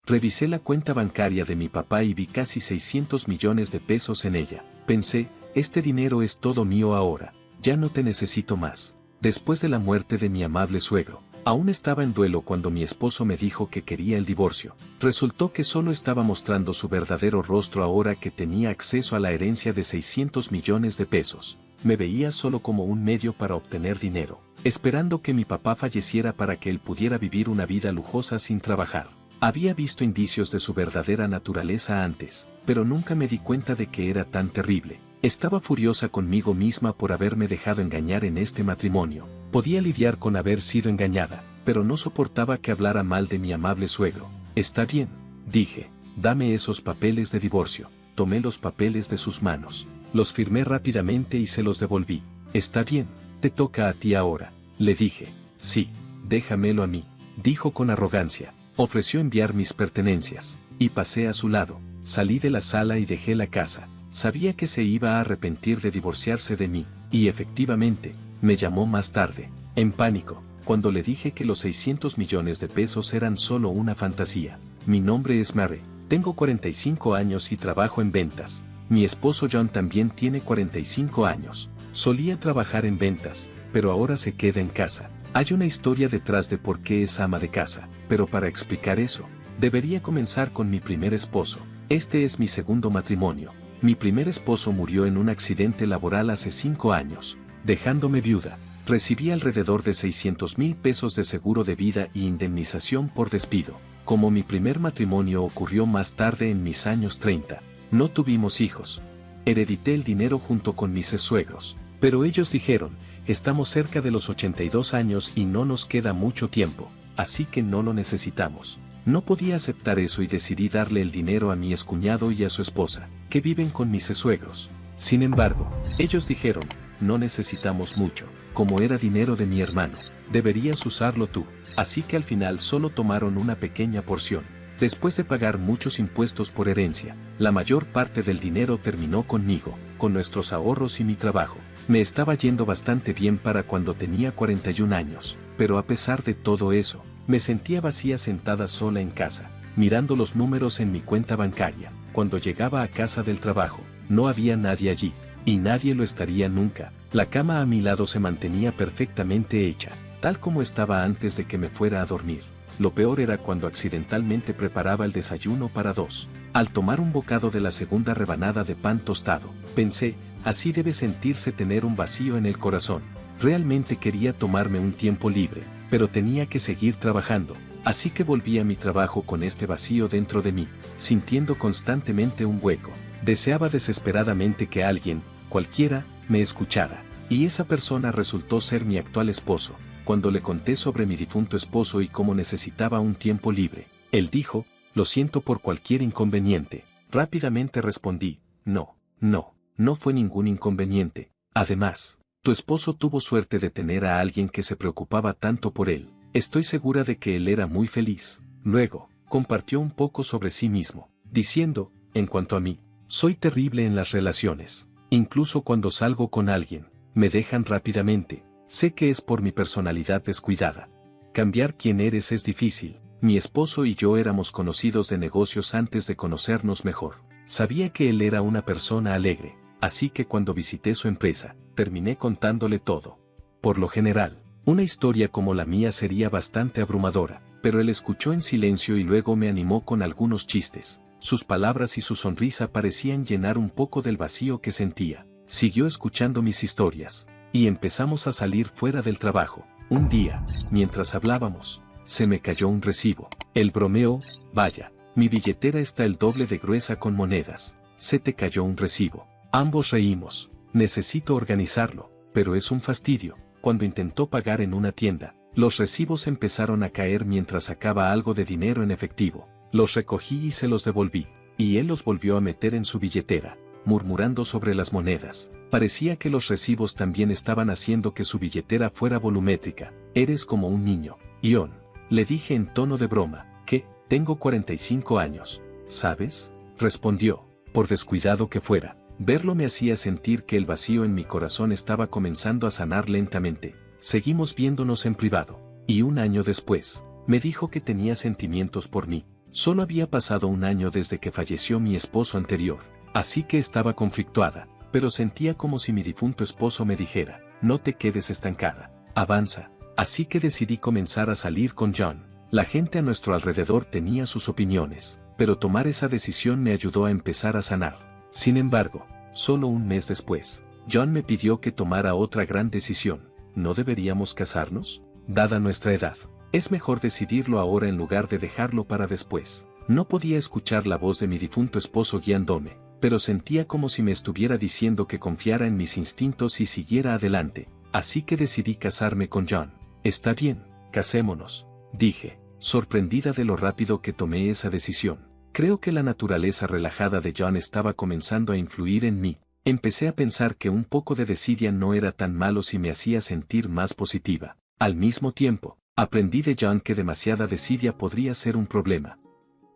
Revisé la cuenta bancaria de mi papá y vi casi 600 millones de pesos en ella. Pensé, este dinero es todo mío ahora, ya no te necesito más. Después de la muerte de mi amable suegro, aún estaba en duelo cuando mi esposo me dijo que quería el divorcio. Resultó que solo estaba mostrando su verdadero rostro ahora que tenía acceso a la herencia de 600 millones de pesos. Me veía solo como un medio para obtener dinero, esperando que mi papá falleciera para que él pudiera vivir una vida lujosa sin trabajar. Había visto indicios de su verdadera naturaleza antes, pero nunca me di cuenta de que era tan terrible. Estaba furiosa conmigo misma por haberme dejado engañar en este matrimonio. Podía lidiar con haber sido engañada, pero no soportaba que hablara mal de mi amable suegro. Está bien, dije, dame esos papeles de divorcio. Tomé los papeles de sus manos, los firmé rápidamente y se los devolví. Está bien, te toca a ti ahora, le dije. Sí, déjamelo a mí, dijo con arrogancia. Ofreció enviar mis pertenencias, y pasé a su lado. Salí de la sala y dejé la casa. Sabía que se iba a arrepentir de divorciarse de mí, y efectivamente, me llamó más tarde, en pánico, cuando le dije que los 600 millones de pesos eran solo una fantasía. Mi nombre es Mary, tengo 45 años y trabajo en ventas. Mi esposo John también tiene 45 años. Solía trabajar en ventas, pero ahora se queda en casa. Hay una historia detrás de por qué es ama de casa, pero para explicar eso, debería comenzar con mi primer esposo. Este es mi segundo matrimonio. Mi primer esposo murió en un accidente laboral hace 5 años, dejándome viuda. Recibí alrededor de 600,000 pesos de seguro de vida y indemnización por despido. Como mi primer matrimonio ocurrió más tarde en mis años 30, no tuvimos hijos. Heredité el dinero junto con mis suegros, pero ellos dijeron, estamos cerca de los 82 años y no nos queda mucho tiempo, así que no lo necesitamos. No podía aceptar eso y decidí darle el dinero a mi excuñado y a su esposa, que viven con mis suegros. Sin embargo, ellos dijeron, no necesitamos mucho, como era dinero de mi hermano, deberías usarlo tú, así que al final solo tomaron una pequeña porción. Después de pagar muchos impuestos por herencia, la mayor parte del dinero terminó conmigo, con nuestros ahorros y mi trabajo. Me estaba yendo bastante bien para cuando tenía 41 años, pero a pesar de todo eso, me sentía vacía sentada sola en casa, mirando los números en mi cuenta bancaria. Cuando llegaba a casa del trabajo, no había nadie allí, y nadie lo estaría nunca. La cama a mi lado se mantenía perfectamente hecha, tal como estaba antes de que me fuera a dormir. Lo peor era cuando accidentalmente preparaba el desayuno para dos. Al tomar un bocado de la segunda rebanada de pan tostado, pensé, así debe sentirse tener un vacío en el corazón. Realmente quería tomarme un tiempo libre, pero tenía que seguir trabajando, así que volví a mi trabajo con este vacío dentro de mí, sintiendo constantemente un hueco. Deseaba desesperadamente que alguien, cualquiera, me escuchara, y esa persona resultó ser mi actual esposo. Cuando le conté sobre mi difunto esposo y cómo necesitaba un tiempo libre, él dijo, lo siento por cualquier inconveniente. Rápidamente respondí, no fue ningún inconveniente. Además, tu esposo tuvo suerte de tener a alguien que se preocupaba tanto por él. Estoy segura de que él era muy feliz. Luego, compartió un poco sobre sí mismo, diciendo, en cuanto a mí, soy terrible en las relaciones. Incluso cuando salgo con alguien, me dejan rápidamente. Sé que es por mi personalidad descuidada. Cambiar quién eres es difícil. Mi esposo y yo éramos conocidos de negocios antes de conocernos mejor. Sabía que él era una persona alegre, así que cuando visité su empresa, terminé contándole todo. Por lo general, una historia como la mía sería bastante abrumadora, pero él escuchó en silencio y luego me animó con algunos chistes. Sus palabras y su sonrisa parecían llenar un poco del vacío que sentía. Siguió escuchando mis historias. Y empezamos a salir fuera del trabajo. Un día, mientras hablábamos, se me cayó un recibo. Él bromeó, vaya, mi billetera está el doble de gruesa con monedas. Se te cayó un recibo. Ambos reímos. Necesito organizarlo, pero es un fastidio. Cuando intentó pagar en una tienda, los recibos empezaron a caer mientras sacaba algo de dinero en efectivo. Los recogí y se los devolví, y él los volvió a meter en su billetera, murmurando sobre las monedas. Parecía que los recibos también estaban haciendo que su billetera fuera volumétrica. Eres como un niño, Ion. Le dije en tono de broma, que, tengo 45 años, ¿sabes? Respondió, por descuidado que fuera. Verlo me hacía sentir que el vacío en mi corazón estaba comenzando a sanar lentamente. Seguimos viéndonos en privado, y un año después, me dijo que tenía sentimientos por mí. Solo había pasado un año desde que falleció mi esposo anterior, así que estaba conflictuada, pero sentía como si mi difunto esposo me dijera, no te quedes estancada, avanza. Así que decidí comenzar a salir con John. La gente a nuestro alrededor tenía sus opiniones, pero tomar esa decisión me ayudó a empezar a sanar. Sin embargo, solo un mes después, John me pidió que tomara otra gran decisión. ¿No deberíamos casarnos? Dada nuestra edad, es mejor decidirlo ahora en lugar de dejarlo para después. No podía escuchar la voz de mi difunto esposo guiándome, pero sentía como si me estuviera diciendo que confiara en mis instintos y siguiera adelante. Así que decidí casarme con John. Está bien, casémonos, dije, sorprendida de lo rápido que tomé esa decisión. Creo que la naturaleza relajada de John estaba comenzando a influir en mí. Empecé a pensar que un poco de desidia no era tan malo si me hacía sentir más positiva. Al mismo tiempo, aprendí de John que demasiada desidia podría ser un problema.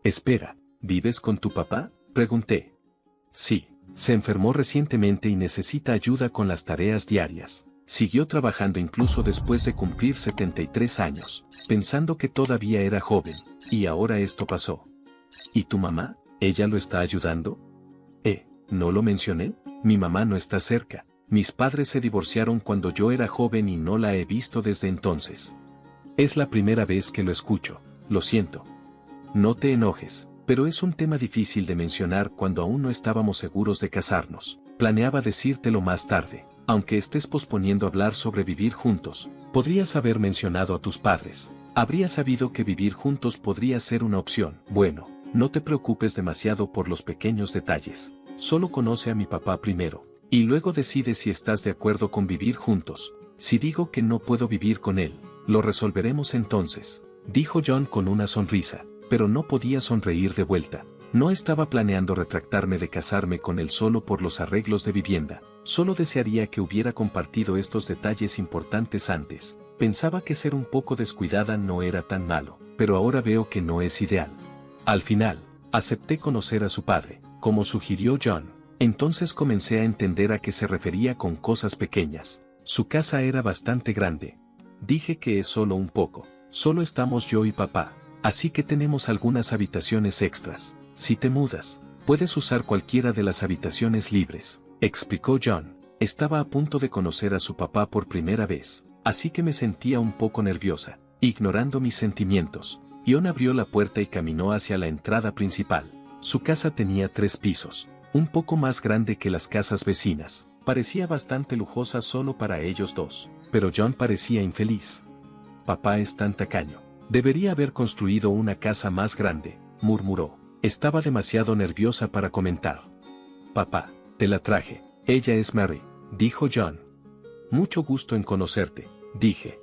Espera, ¿vives con tu papá?, pregunté. Sí, se enfermó recientemente y necesita ayuda con las tareas diarias. Siguió trabajando incluso después de cumplir 73 años, pensando que todavía era joven, y ahora esto pasó. ¿Y tu mamá? ¿Ella lo está ayudando? ¿No lo mencioné? Mi mamá no está cerca. Mis padres se divorciaron cuando yo era joven y no la he visto desde entonces. Es la primera vez que lo escucho, lo siento. No te enojes, pero es un tema difícil de mencionar cuando aún no estábamos seguros de casarnos. Planeaba decírtelo más tarde. Aunque estés posponiendo hablar sobre vivir juntos, podrías haber mencionado a tus padres. Habrías sabido que vivir juntos podría ser una opción. Bueno, no te preocupes demasiado por los pequeños detalles. Solo conoce a mi papá primero, y luego decide si estás de acuerdo con vivir juntos. Si digo que no puedo vivir con él, lo resolveremos entonces, dijo John con una sonrisa, pero no podía sonreír de vuelta. No estaba planeando retractarme de casarme con él solo por los arreglos de vivienda. Solo desearía que hubiera compartido estos detalles importantes antes. Pensaba que ser un poco descuidada no era tan malo, pero ahora veo que no es ideal. Al final, acepté conocer a su padre, como sugirió John. Entonces comencé a entender a qué se refería con cosas pequeñas. Su casa era bastante grande. Dije que es solo un poco. Solo estamos yo y papá, así que tenemos algunas habitaciones extras. Si te mudas, puedes usar cualquiera de las habitaciones libres, explicó John. Estaba a punto de conocer a su papá por primera vez, así que me sentía un poco nerviosa. Ignorando mis sentimientos, John abrió la puerta y caminó hacia la entrada principal. Su casa tenía 3 pisos, un poco más grande que las casas vecinas. Parecía bastante lujosa solo para ellos dos, pero John parecía infeliz. Papá es tan tacaño. Debería haber construido una casa más grande, murmuró. Estaba demasiado nerviosa para comentar. Papá, te la traje. Ella es Mary, dijo John. Mucho gusto en conocerte, dije.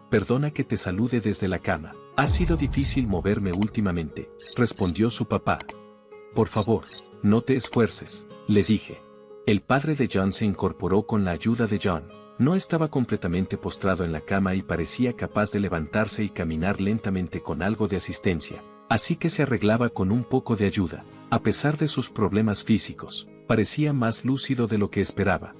Perdona que te salude desde la cama. Ha sido difícil moverme últimamente, respondió su papá. Por favor, no te esfuerces, le dije. El padre de John se incorporó con la ayuda de John. No estaba completamente postrado en la cama y parecía capaz de levantarse y caminar lentamente con algo de asistencia. Así que se arreglaba con un poco de ayuda. A pesar de sus problemas físicos, parecía más lúcido de lo que esperaba.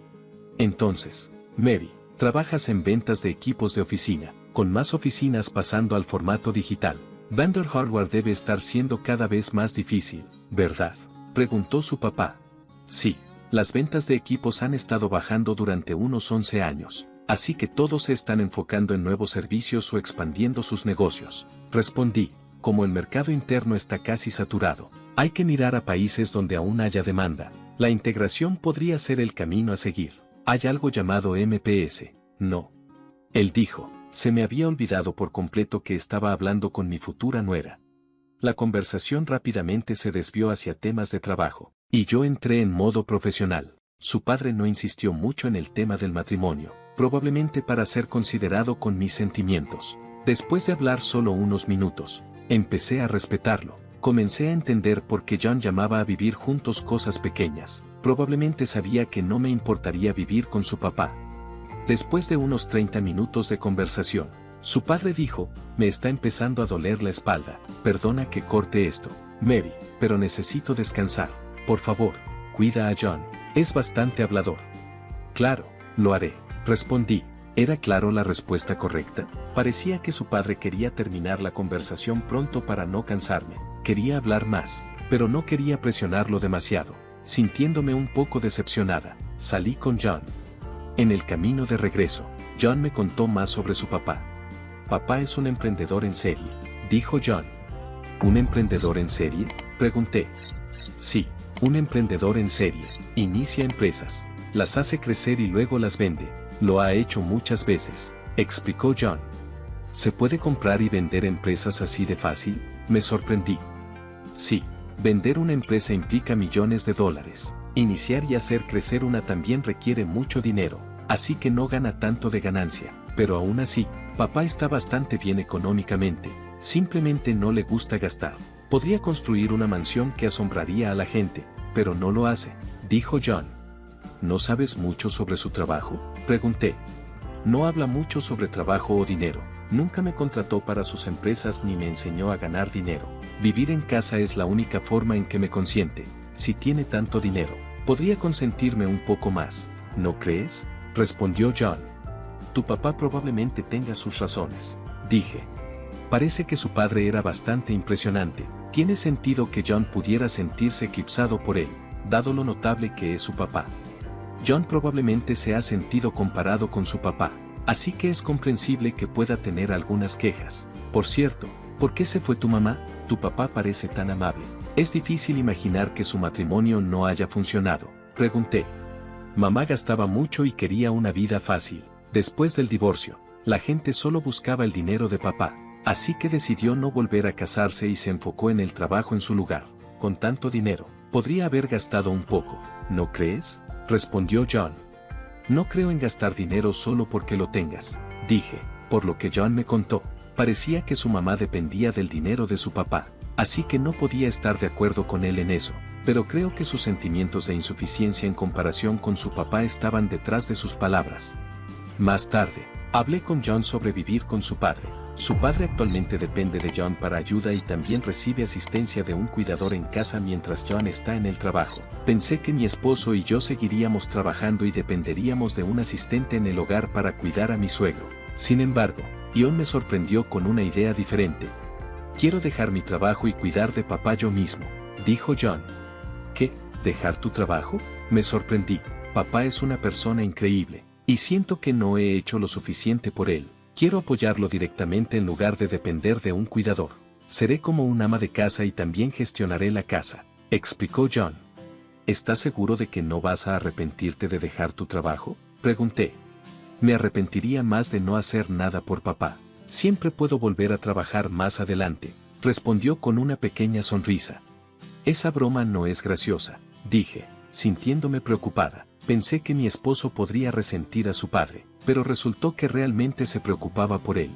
Entonces, Mary, trabajas en ventas de equipos de oficina, con más oficinas pasando al formato digital. Vender hardware debe estar siendo cada vez más difícil, ¿verdad?, preguntó su papá. Sí, las ventas de equipos han estado bajando durante unos 11 años, así que todos se están enfocando en nuevos servicios o expandiendo sus negocios, respondí. Como el mercado interno está casi saturado, hay que mirar a países donde aún haya demanda. La integración podría ser el camino a seguir. Hay algo llamado MPS, ¿no? Él dijo. Se me había olvidado por completo que estaba hablando con mi futura nuera. La conversación rápidamente se desvió hacia temas de trabajo, y yo entré en modo profesional. Su padre no insistió mucho en el tema del matrimonio, probablemente para ser considerado con mis sentimientos. Después de hablar solo unos minutos, empecé a respetarlo. Comencé a entender por qué John llamaba a vivir juntos cosas pequeñas. Probablemente sabía que no me importaría vivir con su papá. Después de unos 30 minutos de conversación, su padre dijo, me está empezando a doler la espalda. Perdona que corte esto, Mary, pero necesito descansar. Por favor, cuida a John. Es bastante hablador. Claro, lo haré, respondí. ¿Era claro la respuesta correcta? Parecía que su padre quería terminar la conversación pronto para no cansarme. Quería hablar más, pero no quería presionarlo demasiado. Sintiéndome un poco decepcionada, salí con John. En el camino de regreso, John me contó más sobre su papá. Papá es un emprendedor en serie, dijo John. ¿Un emprendedor en serie?, pregunté. Sí, un emprendedor en serie. Inicia empresas, las hace crecer y luego las vende. Lo ha hecho muchas veces, explicó John. ¿Se puede comprar y vender empresas así de fácil?, me sorprendí. Sí, vender una empresa implica millones de dólares. Iniciar y hacer crecer una también requiere mucho dinero, así que no gana tanto de ganancia. Pero aún así, papá está bastante bien económicamente, simplemente no le gusta gastar. Podría construir una mansión que asombraría a la gente, pero no lo hace, dijo John. ¿No sabes mucho sobre su trabajo?, pregunté. No habla mucho sobre trabajo o dinero. Nunca me contrató para sus empresas ni me enseñó a ganar dinero. Vivir en casa es la única forma en que me consiente. Si tiene tanto dinero, podría consentirme un poco más, ¿no crees?, respondió John. Tu papá probablemente tenga sus razones, dije. Parece que su padre era bastante impresionante. Tiene sentido que John pudiera sentirse eclipsado por él, dado lo notable que es su papá. John probablemente se ha sentido comparado con su papá, así que es comprensible que pueda tener algunas quejas. Por cierto, ¿por qué se fue tu mamá? Tu papá parece tan amable. Es difícil imaginar que su matrimonio no haya funcionado, pregunté. Mamá gastaba mucho y quería una vida fácil. Después del divorcio, la gente solo buscaba el dinero de papá, así que decidió no volver a casarse y se enfocó en el trabajo en su lugar. Con tanto dinero, podría haber gastado un poco, ¿no crees?, respondió John. No creo en gastar dinero solo porque lo tengas, dije. Por lo que John me contó, parecía que su mamá dependía del dinero de su papá, así que no podía estar de acuerdo con él en eso, pero creo que sus sentimientos de insuficiencia en comparación con su papá estaban detrás de sus palabras. Más tarde, hablé con John sobre vivir con su padre. Su padre actualmente depende de John para ayuda y también recibe asistencia de un cuidador en casa mientras John está en el trabajo. Pensé que mi esposo y yo seguiríamos trabajando y dependeríamos de un asistente en el hogar para cuidar a mi suegro. Sin embargo, John me sorprendió con una idea diferente. Quiero dejar mi trabajo y cuidar de papá yo mismo, dijo John. ¿Qué? ¿Dejar tu trabajo?, me sorprendí. Papá es una persona increíble, y siento que no he hecho lo suficiente por él. Quiero apoyarlo directamente en lugar de depender de un cuidador. Seré como un ama de casa y también gestionaré la casa, explicó John. ¿Estás seguro de que no vas a arrepentirte de dejar tu trabajo?, pregunté. Me arrepentiría más de no hacer nada por papá. Siempre puedo volver a trabajar más adelante, respondió con una pequeña sonrisa. Esa broma no es graciosa, dije, sintiéndome preocupada. Pensé que mi esposo podría resentir a su padre, pero resultó que realmente se preocupaba por él.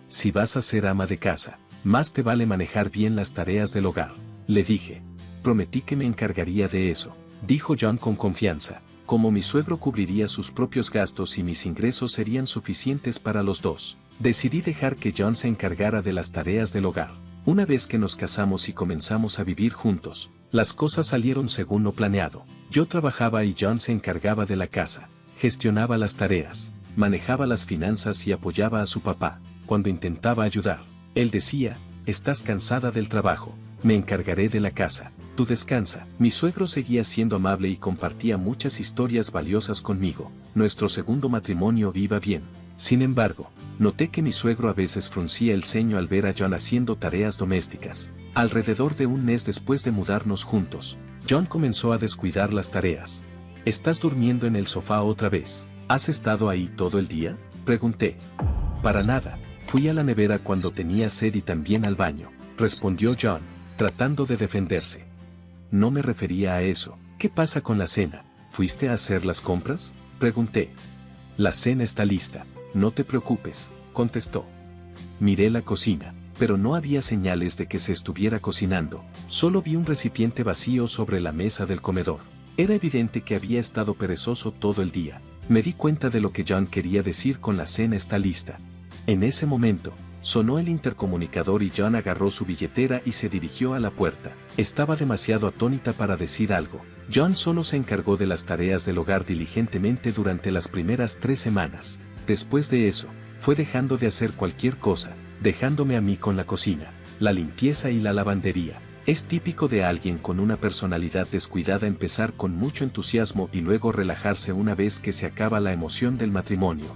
Si vas a ser ama de casa, más te vale manejar bien las tareas del hogar, le dije. Prometí que me encargaría de eso, dijo John con confianza. Como mi suegro cubriría sus propios gastos y mis ingresos serían suficientes para los dos, decidí dejar que John se encargara de las tareas del hogar. Una vez que nos casamos y comenzamos a vivir juntos, las cosas salieron según lo planeado. Yo trabajaba y John se encargaba de la casa, gestionaba las tareas, manejaba las finanzas y apoyaba a su papá. Cuando intentaba ayudar, él decía, «Estás cansada del trabajo, me encargaré de la casa, tú descansa». Mi suegro seguía siendo amable y compartía muchas historias valiosas conmigo. Nuestro segundo matrimonio iba bien. Sin embargo, noté que mi suegro a veces fruncía el ceño al ver a John haciendo tareas domésticas. Alrededor de un mes después de mudarnos juntos, John comenzó a descuidar las tareas. ¿Estás durmiendo en el sofá otra vez? ¿Has estado ahí todo el día?, pregunté. Para nada, fui a la nevera cuando tenía sed y también al baño, respondió John, tratando de defenderse. No me refería a eso. ¿Qué pasa con la cena? ¿Fuiste a hacer las compras?, pregunté. La cena está lista, no te preocupes, contestó. Miré la cocina, pero no había señales de que se estuviera cocinando. Solo vi un recipiente vacío sobre la mesa del comedor. Era evidente que había estado perezoso todo el día. Me di cuenta de lo que John quería decir con la cena está lista. En ese momento, sonó el intercomunicador y John agarró su billetera y se dirigió a la puerta. Estaba demasiado atónita para decir algo. John solo se encargó de las tareas del hogar diligentemente durante las primeras 3 semanas. Después de eso, fue dejando de hacer cualquier cosa, dejándome a mí con la cocina. la limpieza y la lavandería. Es típico de alguien con una personalidad descuidada empezar con mucho entusiasmo y luego relajarse una vez que se acaba la emoción del matrimonio.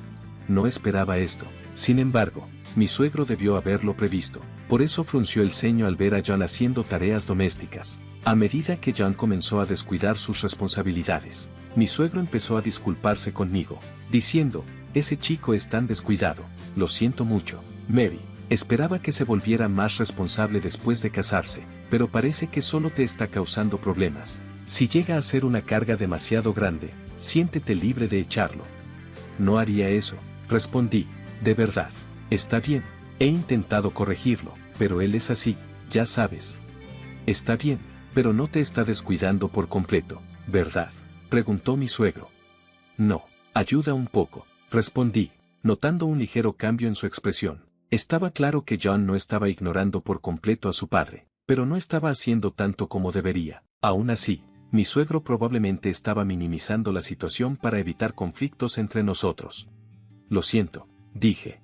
No esperaba esto. Sin embargo, mi suegro debió haberlo previsto. Por eso frunció el ceño al ver a John haciendo tareas domésticas. A medida que John comenzó a descuidar sus responsabilidades, mi suegro empezó a disculparse conmigo, diciendo, ese chico es tan descuidado, lo siento mucho, Mary. Esperaba que se volviera más responsable después de casarse, pero parece que solo te está causando problemas. Si llega a ser una carga demasiado grande, siéntete libre de echarlo. No haría eso, respondí, de verdad. Está bien, he intentado corregirlo, pero él es así, ya sabes. Está bien, pero no te está descuidando por completo, ¿verdad?, preguntó mi suegro. No, ayuda un poco, respondí, notando un ligero cambio en su expresión. Estaba claro que John no estaba ignorando por completo a su padre, pero no estaba haciendo tanto como debería. Aún así, mi suegro probablemente estaba minimizando la situación para evitar conflictos entre nosotros. Lo siento, dije.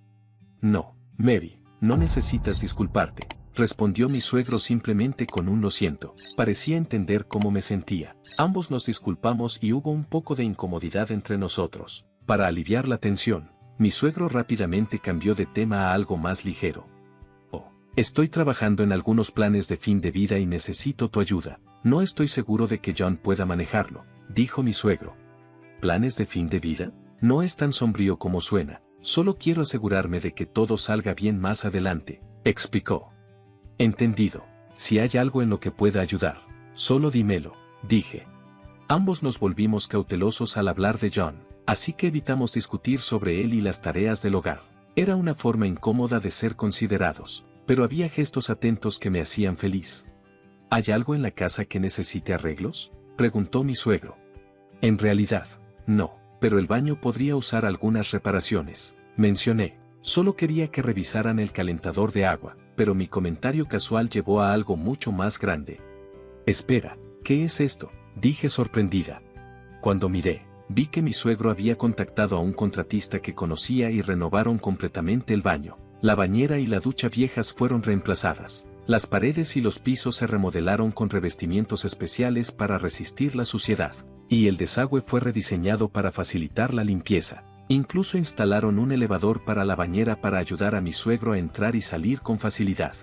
No, Mary, no necesitas disculparte, respondió mi suegro simplemente con un lo siento. Parecía entender cómo me sentía. Ambos nos disculpamos y hubo un poco de incomodidad entre nosotros. Para aliviar la tensión, mi suegro rápidamente cambió de tema a algo más ligero. Oh, estoy trabajando en algunos planes de fin de vida y necesito tu ayuda. No estoy seguro de que John pueda manejarlo, dijo mi suegro. ¿Planes de fin de vida? No es tan sombrío como suena, solo quiero asegurarme de que todo salga bien más adelante, explicó. Entendido, si hay algo en lo que pueda ayudar, solo dímelo, dije. Ambos nos volvimos cautelosos al hablar de John. Así que evitamos discutir sobre él y las tareas del hogar. Era una forma incómoda de ser considerados, pero había gestos atentos que me hacían feliz. ¿Hay algo en la casa que necesite arreglos?, preguntó mi suegro. En realidad, no, pero el baño podría usar algunas reparaciones, mencioné. Solo quería que revisaran el calentador de agua, pero mi comentario casual llevó a algo mucho más grande. Espera, ¿qué es esto?, dije sorprendida. Cuando miré, vi que mi suegro había contactado a un contratista que conocía y renovaron completamente el baño. La bañera y la ducha viejas fueron reemplazadas. Las paredes y los pisos se remodelaron con revestimientos especiales para resistir la suciedad. Y el desagüe fue rediseñado para facilitar la limpieza. Incluso instalaron un elevador para la bañera para ayudar a mi suegro a entrar y salir con facilidad.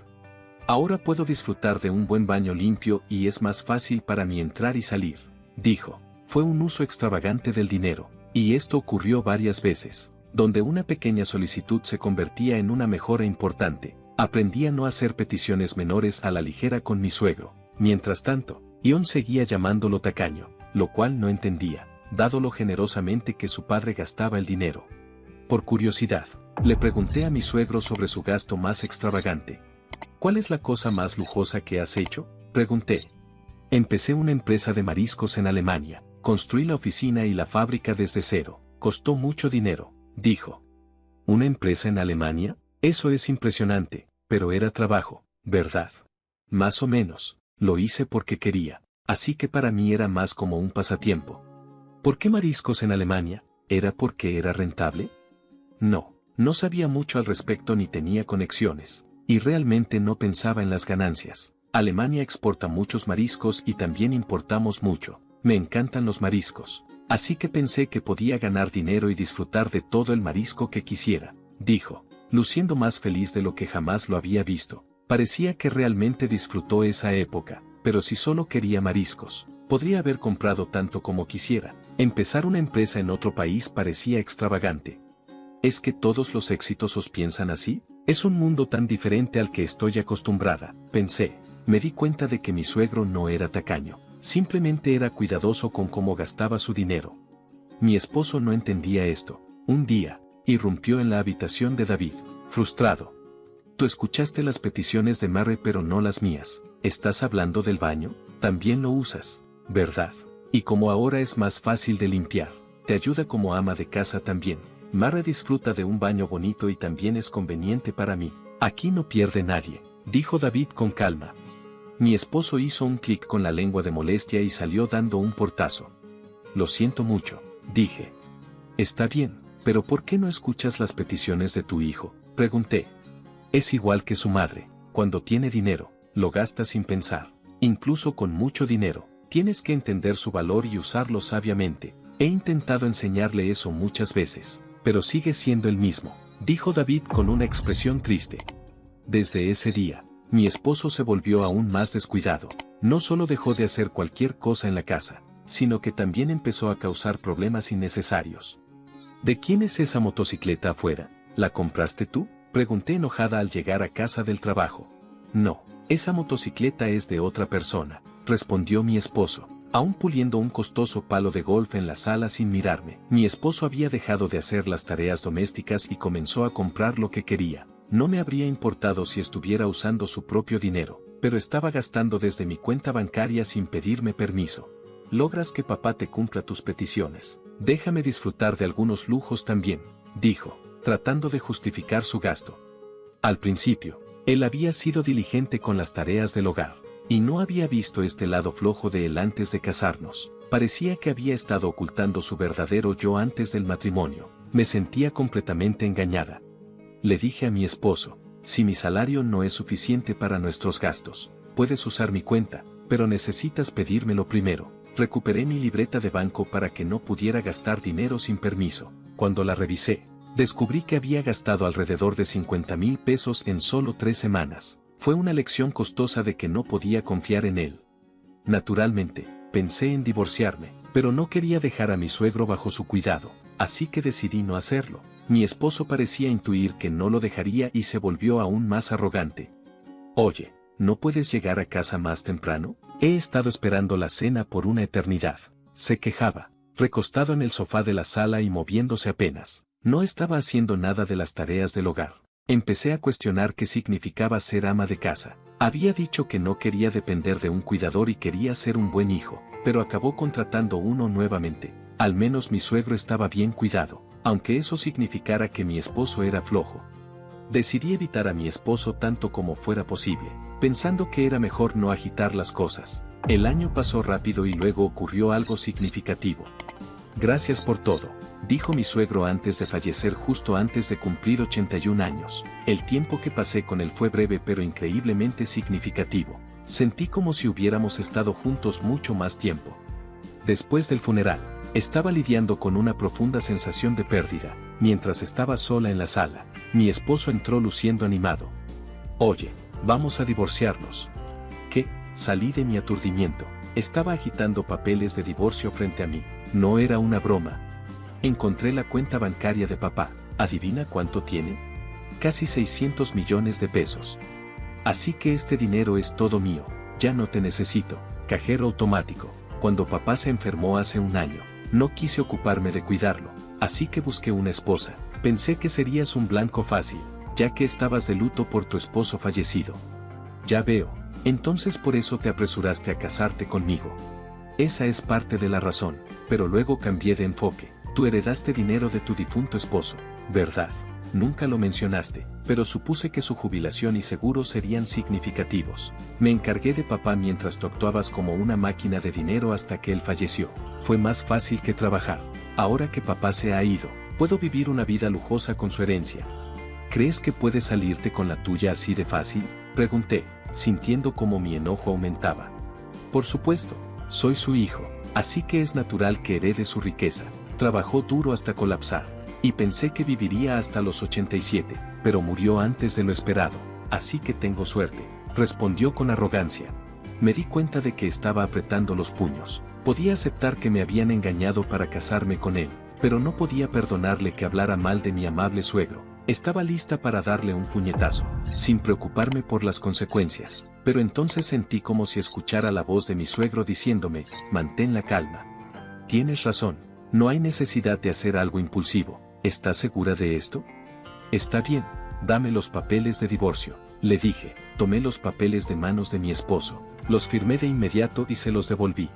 Ahora puedo disfrutar de un buen baño limpio y es más fácil para mí entrar y salir, dijo. Fue un uso extravagante del dinero, y esto ocurrió varias veces, donde una pequeña solicitud se convertía en una mejora importante. Aprendí a no hacer peticiones menores a la ligera con mi suegro. Mientras tanto, Ion seguía llamándolo tacaño, lo cual no entendía, dado lo generosamente que su padre gastaba el dinero. Por curiosidad, le pregunté a mi suegro sobre su gasto más extravagante. ¿Cuál es la cosa más lujosa que has hecho?, pregunté. Empecé una empresa de mariscos en Alemania. Construí la oficina y la fábrica desde cero. Costó mucho dinero, dijo. ¿Una empresa en Alemania? Eso es impresionante, pero era trabajo, ¿verdad? Más o menos, lo hice porque quería, así que para mí era más como un pasatiempo. ¿Por qué mariscos en Alemania? ¿Era porque era rentable? No, no sabía mucho al respecto ni tenía conexiones, y realmente no pensaba en las ganancias. Alemania exporta muchos mariscos y también importamos mucho. Me encantan los mariscos, así que pensé que podía ganar dinero y disfrutar de todo el marisco que quisiera, dijo, luciendo más feliz de lo que jamás lo había visto. Parecía que realmente disfrutó esa época, pero si solo quería mariscos, podría haber comprado tanto como quisiera. Empezar una empresa en otro país parecía extravagante. ¿Es que todos los exitosos piensan así? Es un mundo tan diferente al que estoy acostumbrada, pensé. Me di cuenta de que mi suegro no era tacaño. Simplemente era cuidadoso con cómo gastaba su dinero. Mi esposo no entendía esto. Un día, irrumpió en la habitación de David, frustrado. Tú escuchaste las peticiones de Mary pero no las mías. ¿Estás hablando del baño? También lo usas, ¿verdad? Y como ahora es más fácil de limpiar, te ayuda como ama de casa también. Mary disfruta de un baño bonito y también es conveniente para mí. Aquí no pierde nadie, dijo David con calma. Mi esposo hizo un clic con la lengua de molestia y salió dando un portazo. Lo siento mucho, dije. Está bien, pero ¿por qué no escuchas las peticiones de tu hijo?, pregunté. Es igual que su madre, Cuando tiene dinero, lo gasta sin pensar. Incluso con mucho dinero, tienes que entender su valor y usarlo sabiamente. He intentado enseñarle eso muchas veces, pero sigue siendo el mismo, dijo David con una expresión triste. Desde ese día, mi esposo se volvió aún más descuidado. No solo dejó de hacer cualquier cosa en la casa, sino que también empezó a causar problemas innecesarios. ¿De quién es esa motocicleta afuera? ¿La compraste tú?, pregunté enojada al llegar a casa del trabajo. No, esa motocicleta es de otra persona, respondió mi esposo, aún puliendo un costoso palo de golf en la sala sin mirarme. Mi esposo había dejado de hacer las tareas domésticas y comenzó a comprar lo que quería. No me habría importado si estuviera usando su propio dinero, pero estaba gastando desde mi cuenta bancaria sin pedirme permiso. Logras que papá te cumpla tus peticiones. Déjame disfrutar de algunos lujos también, dijo, tratando de justificar su gasto. Al principio, él había sido diligente con las tareas del hogar, y no había visto este lado flojo de él antes de casarnos. Parecía que había estado ocultando su verdadero yo antes del matrimonio. Me sentía completamente engañada. Le dije a mi esposo, si mi salario no es suficiente para nuestros gastos, puedes usar mi cuenta, pero necesitas pedírmelo primero. Recuperé mi libreta de banco para que no pudiera gastar dinero sin permiso. Cuando la revisé, descubrí que había gastado alrededor de 50,000 pesos en solo 3 semanas. Fue una lección costosa de que no podía confiar en él. Naturalmente, pensé en divorciarme, pero no quería dejar a mi suegro bajo su cuidado, así que decidí no hacerlo. Mi esposo parecía intuir que no lo dejaría y se volvió aún más arrogante. Oye, ¿no puedes llegar a casa más temprano? He estado esperando la cena por una eternidad. Se quejaba, recostado en el sofá de la sala y moviéndose apenas. No estaba haciendo nada de las tareas del hogar. Empecé a cuestionar qué significaba ser ama de casa. Había dicho que no quería depender de un cuidador y quería ser un buen hijo, pero acabó contratando uno nuevamente. Al menos mi suegro estaba bien cuidado, aunque eso significara que mi esposo era flojo. Decidí evitar a mi esposo tanto como fuera posible, pensando que era mejor no agitar las cosas. El año pasó rápido y luego ocurrió algo significativo. Gracias por todo, dijo mi suegro antes de fallecer justo antes de cumplir 81 años. El tiempo que pasé con él fue breve pero increíblemente significativo. Sentí como si hubiéramos estado juntos mucho más tiempo. Después del funeral, estaba lidiando con una profunda sensación de pérdida. Mientras estaba sola en la sala, mi esposo entró luciendo animado. Oye, vamos a divorciarnos. ¿Qué? Salí de mi aturdimiento. Estaba agitando papeles de divorcio frente a mí. No era una broma. Encontré la cuenta bancaria de papá. ¿Adivina cuánto tiene? Casi 600 millones de pesos. Así que este dinero es todo mío. Ya no te necesito. Cajero automático. Cuando papá se enfermó hace un año, no quise ocuparme de cuidarlo, así que busqué una esposa. Pensé que serías un blanco fácil, ya que estabas de luto por tu esposo fallecido. Ya veo, entonces por eso te apresuraste a casarte conmigo. Esa es parte de la razón, pero luego cambié de enfoque. Tú heredaste dinero de tu difunto esposo, ¿verdad? Nunca lo mencionaste, pero supuse que su jubilación y seguro serían significativos. Me encargué de papá mientras tú actuabas como una máquina de dinero hasta que él falleció. Fue más fácil que trabajar. Ahora que papá se ha ido, puedo vivir una vida lujosa con su herencia. ¿Crees que puedes salirte con la tuya así de fácil?, pregunté, sintiendo como mi enojo aumentaba. Por supuesto, soy su hijo, así que es natural que herede su riqueza. Trabajó duro hasta colapsar. Y pensé que viviría hasta los 87, pero murió antes de lo esperado, así que tengo suerte, respondió con arrogancia. Me di cuenta de que estaba apretando los puños. Podía aceptar que me habían engañado para casarme con él, pero no podía perdonarle que hablara mal de mi amable suegro. Estaba lista para darle un puñetazo, sin preocuparme por las consecuencias, pero entonces sentí como si escuchara la voz de mi suegro diciéndome, mantén la calma. Tienes razón, no hay necesidad de hacer algo impulsivo. ¿Estás segura de esto? Está bien, dame los papeles de divorcio, le dije. Tomé los papeles de manos de mi esposo, los firmé de inmediato y se los devolví.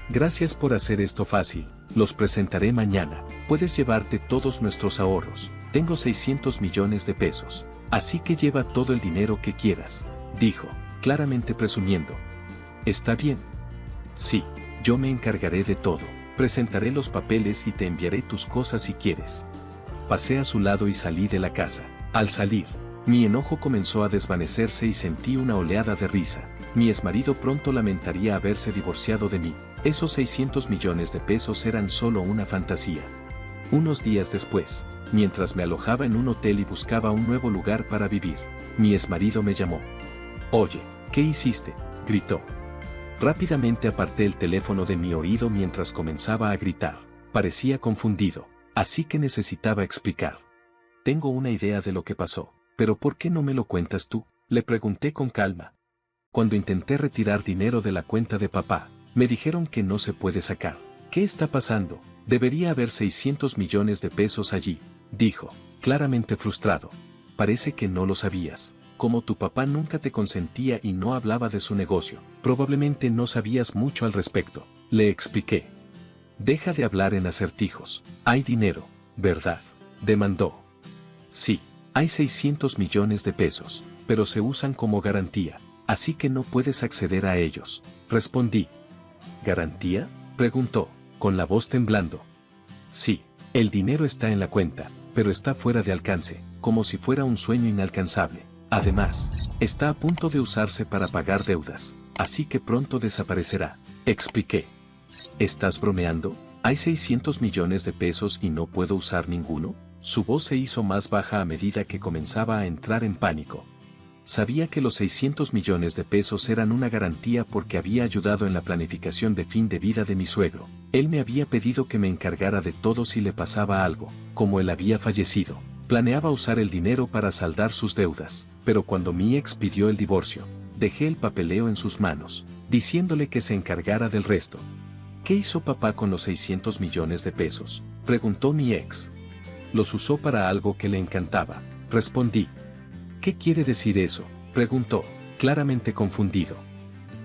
Gracias por hacer esto fácil, los presentaré mañana. Puedes llevarte todos nuestros ahorros. Tengo 600 millones de pesos, así que lleva todo el dinero que quieras, dijo, claramente presumiendo. ¿Está bien? Sí, yo me encargaré de todo. Presentaré los papeles y te enviaré tus cosas si quieres. Pasé a su lado y salí de la casa. Al salir, Mi enojo comenzó a desvanecerse y sentí una oleada de risa. Mi exmarido pronto lamentaría haberse divorciado de mí. Esos 600 millones de pesos eran solo una fantasía. Unos días después, mientras me alojaba en un hotel y buscaba un nuevo lugar para vivir, mi exmarido me llamó. «Oye, ¿qué hiciste?», gritó. Rápidamente aparté el teléfono de mi oído mientras comenzaba a gritar. Parecía confundido, así que necesitaba explicar. «Tengo una idea de lo que pasó, pero ¿por qué no me lo cuentas tú?», le pregunté con calma. Cuando intenté retirar dinero de la cuenta de papá, me dijeron que no se puede sacar. «¿Qué está pasando? Debería haber 600 millones de pesos allí», dijo, claramente frustrado. «Parece que no lo sabías. Como tu papá nunca te consentía y no hablaba de su negocio, probablemente no sabías mucho al respecto», le expliqué. «Deja de hablar en acertijos. Hay dinero, ¿verdad?», demandó. «Sí, hay 600 millones de pesos, pero se usan como garantía, así que no puedes acceder a ellos», respondí. «¿Garantía?», preguntó, con la voz temblando. «Sí, el dinero está en la cuenta, pero está fuera de alcance, como si fuera un sueño inalcanzable. Además, está a punto de usarse para pagar deudas, así que pronto desaparecerá», expliqué. «¿Estás bromeando? ¿Hay 600 millones de pesos y no puedo usar ninguno?». Su voz se hizo más baja a medida que comenzaba a entrar en pánico. Sabía que los 600 millones de pesos eran una garantía porque había ayudado en la planificación de fin de vida de mi suegro. Él me había pedido que me encargara de todo si le pasaba algo. Como él había fallecido, planeaba usar el dinero para saldar sus deudas, pero cuando mi ex pidió el divorcio, dejé el papeleo en sus manos, diciéndole que se encargara del resto. «¿Qué hizo papá con los 600 millones de pesos?», preguntó mi ex. «Los usó para algo que le encantaba», respondí. «¿Qué quiere decir eso?», preguntó, claramente confundido.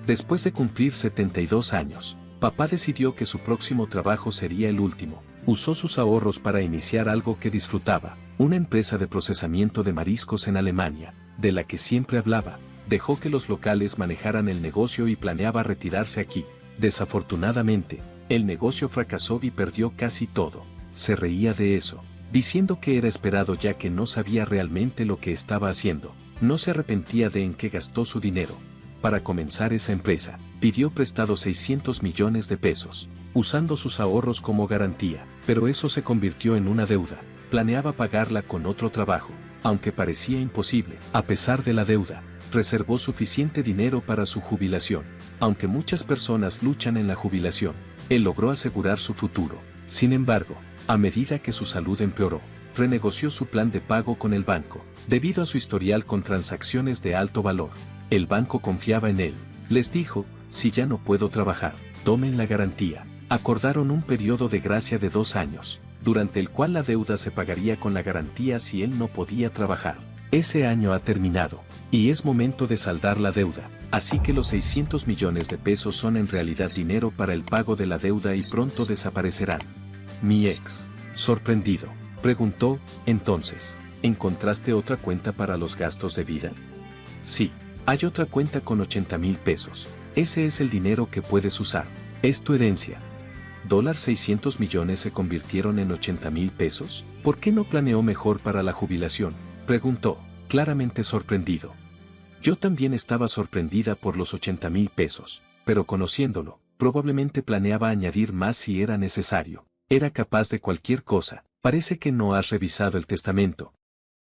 Después de cumplir 72 años, papá decidió que su próximo trabajo sería el último. Usó sus ahorros para iniciar algo que disfrutaba, una empresa de procesamiento de mariscos en Alemania, de la que siempre hablaba. Dejó que los locales manejaran el negocio y planeaba retirarse aquí. Desafortunadamente, el negocio fracasó y perdió casi todo. Se reía de eso, diciendo que era esperado ya que no sabía realmente lo que estaba haciendo. No se arrepentía de en qué gastó su dinero. Para comenzar esa empresa, pidió prestado 600 millones de pesos, usando sus ahorros como garantía, pero eso se convirtió en una deuda. Planeaba pagarla con otro trabajo, aunque parecía imposible. A pesar de la deuda, reservó suficiente dinero para su jubilación. Aunque muchas personas luchan en la jubilación, él logró asegurar su futuro. Sin embargo, a medida que su salud empeoró, renegoció su plan de pago con el banco. Debido a su historial con transacciones de alto valor, el banco confiaba en él. Les dijo: «Si ya no puedo trabajar, tomen la garantía». Acordaron un periodo de gracia de 2 años, durante el cual la deuda se pagaría con la garantía si él no podía trabajar. Ese año ha terminado, y es momento de saldar la deuda, así que los 600 millones de pesos son en realidad dinero para el pago de la deuda y pronto desaparecerán. Mi ex, sorprendido, preguntó: «Entonces, ¿encontraste otra cuenta para los gastos de vida?». «Sí, hay otra cuenta con 80,000 pesos. Ese es el dinero que puedes usar. Es tu herencia». $600 millones se convirtieron en 80,000 pesos. ¿Por qué no planeó mejor para la jubilación?, preguntó, claramente sorprendido. Yo también estaba sorprendida por los 80,000 pesos, pero conociéndolo, probablemente planeaba añadir más si era necesario. Era capaz de cualquier cosa. «Parece que no has revisado el testamento».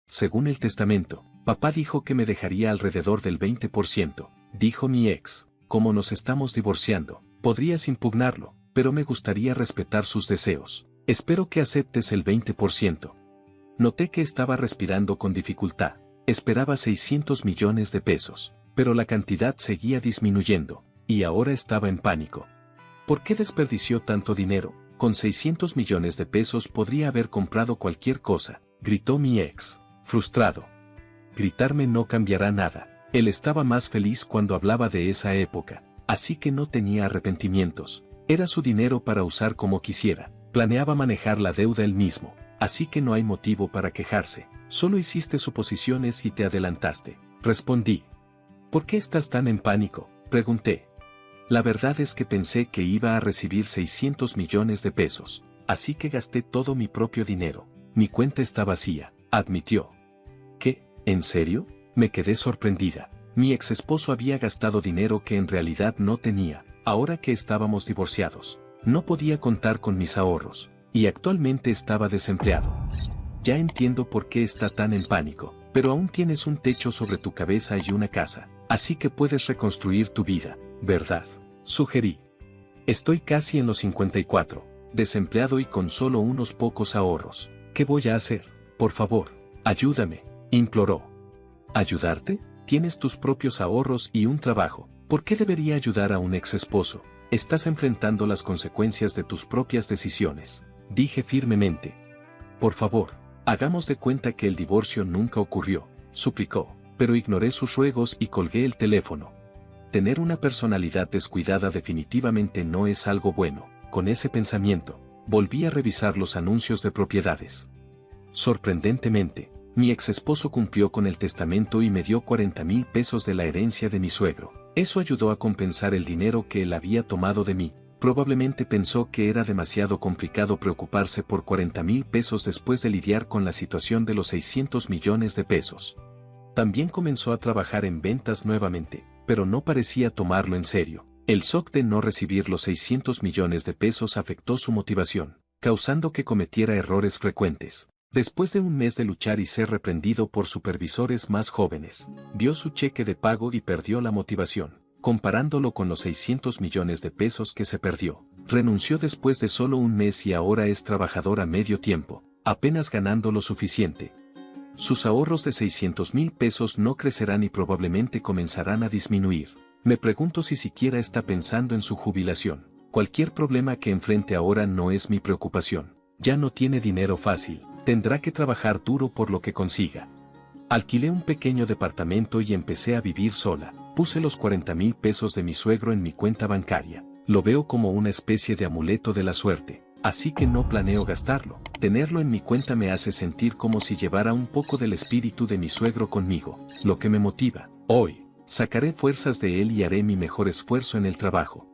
«Según el testamento, papá dijo que me dejaría alrededor del 20%, dijo mi ex. «Como nos estamos divorciando, podrías impugnarlo, pero me gustaría respetar sus deseos. Espero que aceptes el 20%. Noté que estaba respirando con dificultad. Esperaba 600 millones de pesos, pero la cantidad seguía disminuyendo, y ahora estaba en pánico. ¿Por qué desperdició tanto dinero? Con 600 millones de pesos podría haber comprado cualquier cosa, gritó mi ex, frustrado. Gritarme no cambiará nada. Él estaba más feliz cuando hablaba de esa época, así que no tenía arrepentimientos. Era su dinero para usar como quisiera. Planeaba manejar la deuda él mismo, así que no hay motivo para quejarse. Solo hiciste suposiciones y te adelantaste, respondí. ¿Por qué estás tan en pánico?, pregunté. La verdad es que pensé que iba a recibir 600 millones de pesos, así que gasté todo mi propio dinero. Mi cuenta está vacía, admitió. ¿Qué? ¿En serio? Me quedé sorprendida. Mi ex esposo había gastado dinero que en realidad no tenía, ahora que estábamos divorciados. No podía contar con mis ahorros, y actualmente estaba desempleado. Ya entiendo por qué está tan en pánico, pero aún tienes un techo sobre tu cabeza y una casa, así que puedes reconstruir tu vida, ¿verdad? Sugerí. Estoy casi en los 54, desempleado y con solo unos pocos ahorros. ¿Qué voy a hacer? Por favor, ayúdame, imploró. ¿Ayudarte? Tienes tus propios ahorros y un trabajo. ¿Por qué debería ayudar a un ex esposo? Estás enfrentando las consecuencias de tus propias decisiones, dije firmemente. Por favor, hagamos de cuenta que el divorcio nunca ocurrió, suplicó, pero ignoré sus ruegos y colgué el teléfono. Tener una personalidad descuidada definitivamente no es algo bueno. Con ese pensamiento, volví a revisar los anuncios de propiedades. Sorprendentemente, mi ex esposo cumplió con el testamento y me dio 40,000 pesos de la herencia de mi suegro. Eso ayudó a compensar el dinero que él había tomado de mí. Probablemente pensó que era demasiado complicado preocuparse por 40,000 pesos después de lidiar con la situación de los 600 millones de pesos. También comenzó a trabajar en ventas nuevamente, pero no parecía tomarlo en serio. El shock de no recibir los 600 millones de pesos afectó su motivación, causando que cometiera errores frecuentes. Después de un mes de luchar y ser reprendido por supervisores más jóvenes, vio su cheque de pago y perdió la motivación. Comparándolo con los 600 millones de pesos que se perdió, renunció después de solo un mes y ahora es trabajador a medio tiempo, apenas ganando lo suficiente. Sus ahorros de 600,000 pesos no crecerán y probablemente comenzarán a disminuir. Me pregunto si siquiera está pensando en su jubilación. Cualquier problema que enfrente ahora no es mi preocupación. Ya no tiene dinero fácil, tendrá que trabajar duro por lo que consiga. Alquilé un pequeño departamento y empecé a vivir sola. Puse los 40,000 pesos de mi suegro en mi cuenta bancaria. Lo veo como una especie de amuleto de la suerte, así que no planeo gastarlo. Tenerlo en mi cuenta me hace sentir como si llevara un poco del espíritu de mi suegro conmigo, lo que me motiva. Hoy, sacaré fuerzas de él y haré mi mejor esfuerzo en el trabajo.